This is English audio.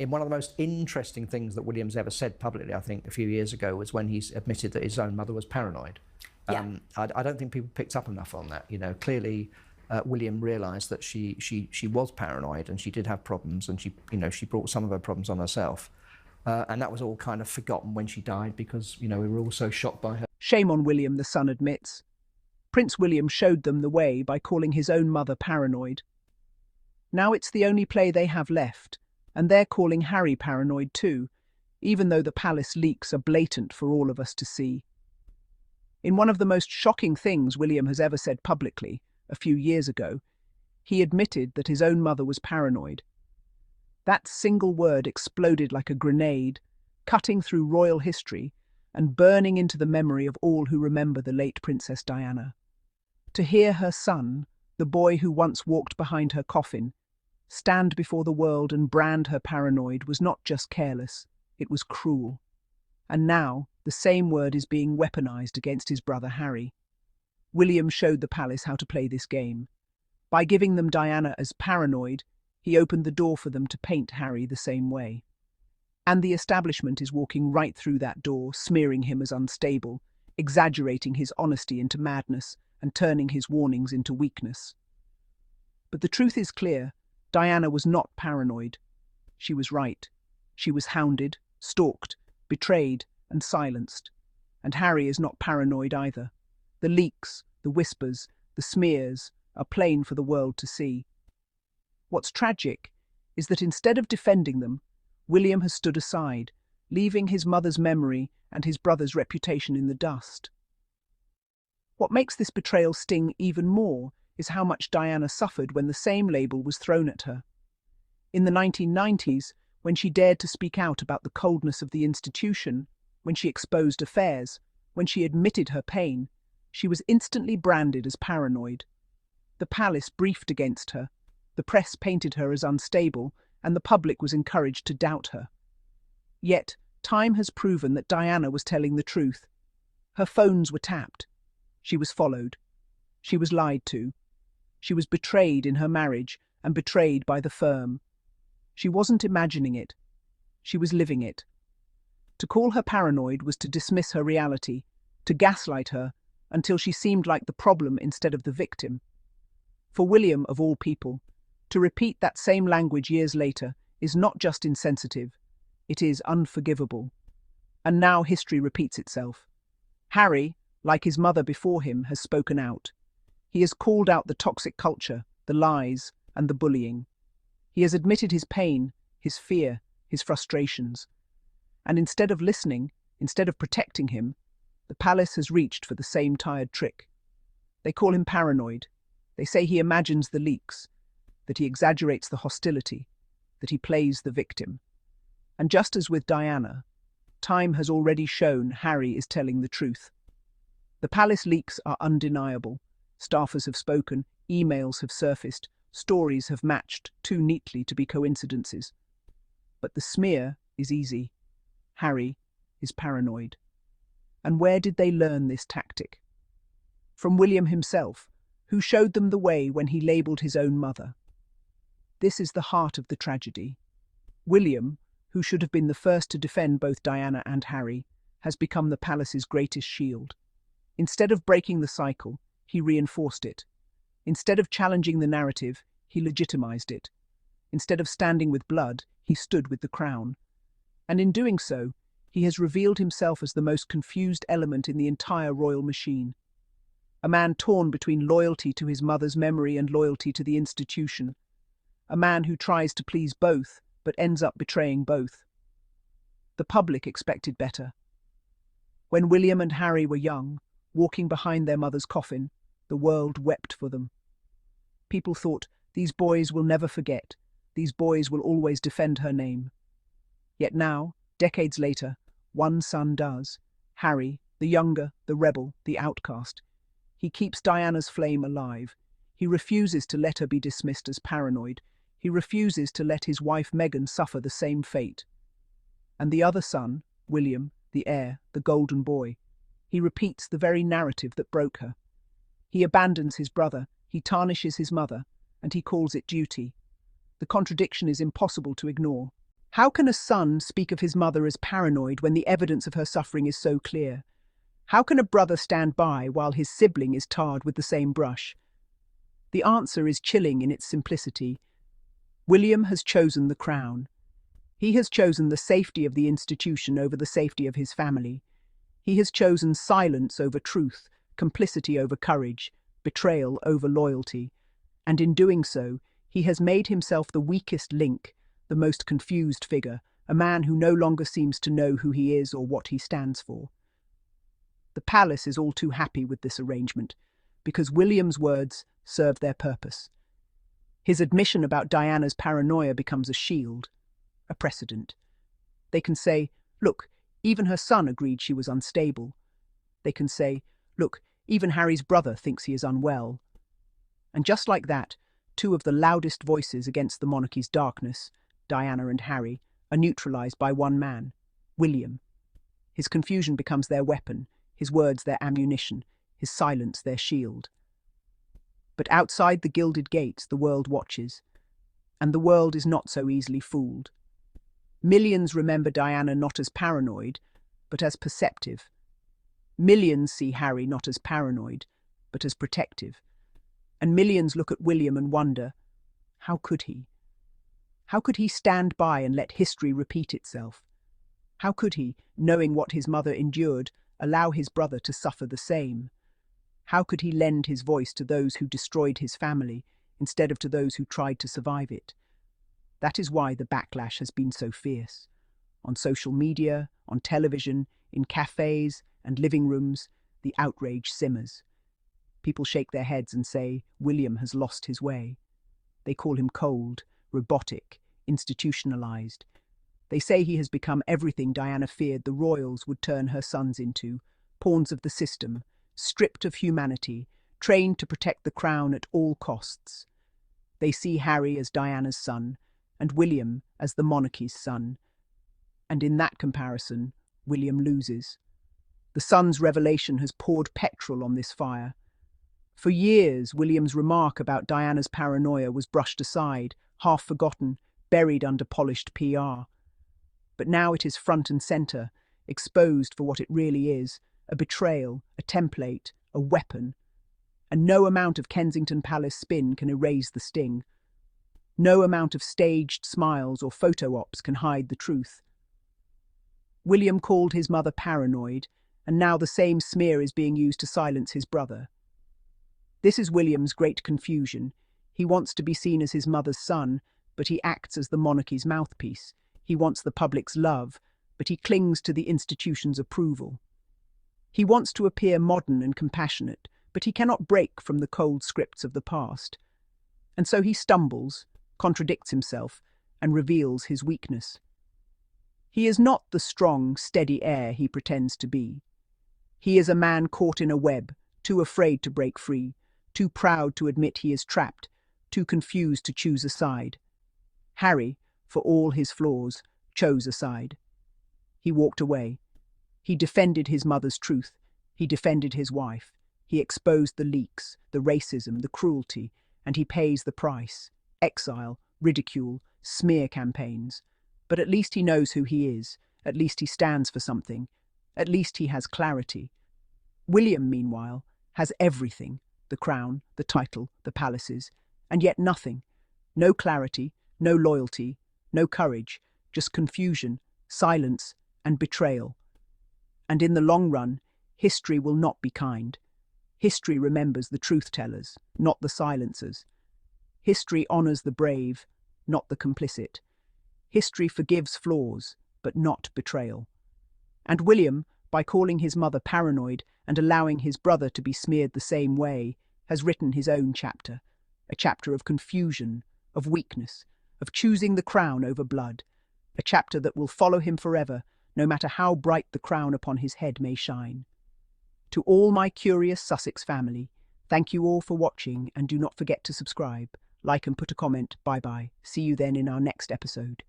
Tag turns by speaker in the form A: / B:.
A: in one of the most interesting things that William's ever said publicly, I think, a few years ago, was when he admitted that his own mother was paranoid.
B: Yeah.
A: I don't think people picked up enough on that. You know, clearly William realised that she was paranoid and she did have problems, and she brought some of her problems on herself. And that was all kind of forgotten when she died because, we were all so shocked by her.
C: Shame on William, the son admits. Prince William showed them the way by calling his own mother paranoid. Now it's the only play they have left, and they're calling Harry paranoid too, even though the palace leaks are blatant for all of us to see. In one of the most shocking things William has ever said publicly, a few years ago, he admitted that his own mother was paranoid. That single word exploded like a grenade, cutting through royal history and burning into the memory of all who remember the late Princess Diana. To hear her son, the boy who once walked behind her coffin, stand before the world and brand her paranoid was not just careless, it was cruel. And now, the same word is being weaponized against his brother Harry. William showed the palace how to play this game. By giving them Diana as paranoid, he opened the door for them to paint Harry the same way. And the establishment is walking right through that door, smearing him as unstable, exaggerating his honesty into madness, and turning his warnings into weakness. But the truth is clear. Diana was not paranoid. She was right. She was hounded, stalked, betrayed, and silenced. And Harry is not paranoid either. The leaks, the whispers, the smears are plain for the world to see. What's tragic is that instead of defending them, William has stood aside, leaving his mother's memory and his brother's reputation in the dust. What makes this betrayal sting even more is how much Diana suffered when the same label was thrown at her. In the 1990s, when she dared to speak out about the coldness of the institution, when she exposed affairs, when she admitted her pain, she was instantly branded as paranoid. The palace briefed against her, the press painted her as unstable, and the public was encouraged to doubt her. Yet, time has proven that Diana was telling the truth. Her phones were tapped. She was followed. She was lied to. She was betrayed in her marriage and betrayed by the firm. She wasn't imagining it. She was living it. To call her paranoid was to dismiss her reality, to gaslight her until she seemed like the problem instead of the victim. For William, of all people, to repeat that same language years later is not just insensitive, it is unforgivable. And now history repeats itself. Harry, like his mother before him, has spoken out. He has called out the toxic culture, the lies, and the bullying. He has admitted his pain, his fear, his frustrations. And instead of listening, instead of protecting him, the palace has reached for the same tired trick. They call him paranoid. They say he imagines the leaks, that he exaggerates the hostility, that he plays the victim. And just as with Diana, time has already shown Harry is telling the truth. The palace leaks are undeniable. Staffers have spoken, emails have surfaced, stories have matched too neatly to be coincidences. But the smear is easy. Harry is paranoid. And where did they learn this tactic? From William himself, who showed them the way when he labelled his own mother. This is the heart of the tragedy. William, who should have been the first to defend both Diana and Harry, has become the palace's greatest shield. Instead of breaking the cycle, he reinforced it. Instead of challenging the narrative, he legitimized it. Instead of standing with blood, he stood with the crown. And in doing so, he has revealed himself as the most confused element in the entire royal machine. A man torn between loyalty to his mother's memory and loyalty to the institution. A man who tries to please both, but ends up betraying both. The public expected better. When William and Harry were young, walking behind their mother's coffin, the world wept for them. People thought, these boys will never forget, these boys will always defend her name. Yet now, decades later, one son does. Harry, the younger, the rebel, the outcast. He keeps Diana's flame alive. He refuses to let her be dismissed as paranoid. He refuses to let his wife Meghan suffer the same fate. And the other son, William, the heir, the golden boy, he repeats the very narrative that broke her. He abandons his brother, he tarnishes his mother, and he calls it duty. The contradiction is impossible to ignore. How can a son speak of his mother as paranoid when the evidence of her suffering is so clear? How can a brother stand by while his sibling is tarred with the same brush? The answer is chilling in its simplicity. William has chosen the crown. He has chosen the safety of the institution over the safety of his family. He has chosen silence over truth, complicity over courage, betrayal over loyalty. And in doing so, he has made himself the weakest link, the most confused figure, a man who no longer seems to know who he is or what he stands for. The palace is all too happy with this arrangement, because William's words serve their purpose. His admission about Diana's paranoia becomes a shield, a precedent. They can say, look, even her son agreed she was unstable. They can say, look, even Harry's brother thinks he is unwell. And just like that, two of the loudest voices against the monarchy's darkness, Diana and Harry, are neutralized by one man, William. His confusion becomes their weapon, his words their ammunition, his silence their shield. But outside the gilded gates the world watches, and the world is not so easily fooled. Millions remember Diana not as paranoid, but as perceptive. Millions see Harry not as paranoid, but as protective. And millions look at William and wonder, how could he? How could he stand by and let history repeat itself? How could he, knowing what his mother endured, allow his brother to suffer the same? How could he lend his voice to those who destroyed his family, instead of to those who tried to survive it? That is why the backlash has been so fierce. On social media, on television, in cafes and living rooms, the outrage simmers. People shake their heads and say, William has lost his way. They call him cold, robotic, institutionalized. They say he has become everything Diana feared the royals would turn her sons into, pawns of the system, stripped of humanity, trained to protect the crown at all costs. They see Harry as Diana's son, and William as the monarchy's son. And in that comparison, William loses. The son's revelation has poured petrol on this fire. For years, William's remark about Diana's paranoia was brushed aside, half forgotten, buried under polished PR. But now it is front and centre, exposed for what it really is, a betrayal, a template, a weapon. And no amount of Kensington Palace spin can erase the sting. No amount of staged smiles or photo ops can hide the truth. William called his mother paranoid, and now the same smear is being used to silence his brother. This is William's great confusion. He wants to be seen as his mother's son, but he acts as the monarchy's mouthpiece. He wants the public's love, but he clings to the institution's approval. He wants to appear modern and compassionate, but he cannot break from the cold scripts of the past. And so he stumbles, contradicts himself, and reveals his weakness. He is not the strong, steady heir he pretends to be. He is a man caught in a web, too afraid to break free, too proud to admit he is trapped, too confused to choose a side. Harry, for all his flaws, chose a side. He walked away. He defended his mother's truth. He defended his wife. He exposed the leaks, the racism, the cruelty, and he pays the price. Exile, ridicule, smear campaigns. But at least he knows who he is. At least he stands for something. At least he has clarity. William, meanwhile, has everything: the crown, the title, the palaces, and yet nothing. No clarity, no loyalty, no courage, just confusion, silence, and betrayal. And in the long run, history will not be kind. History remembers the truth-tellers, not the silencers. History honors the brave, not the complicit. History forgives flaws, but not betrayal. And William, by calling his mother paranoid and allowing his brother to be smeared the same way, has written his own chapter, a chapter of confusion, of weakness, of choosing the crown over blood, a chapter that will follow him forever, no matter how bright the crown upon his head may shine. To all my curious Sussex family, thank you all for watching, and do not forget to subscribe, like and put a comment. Bye-bye. See you then in our next episode.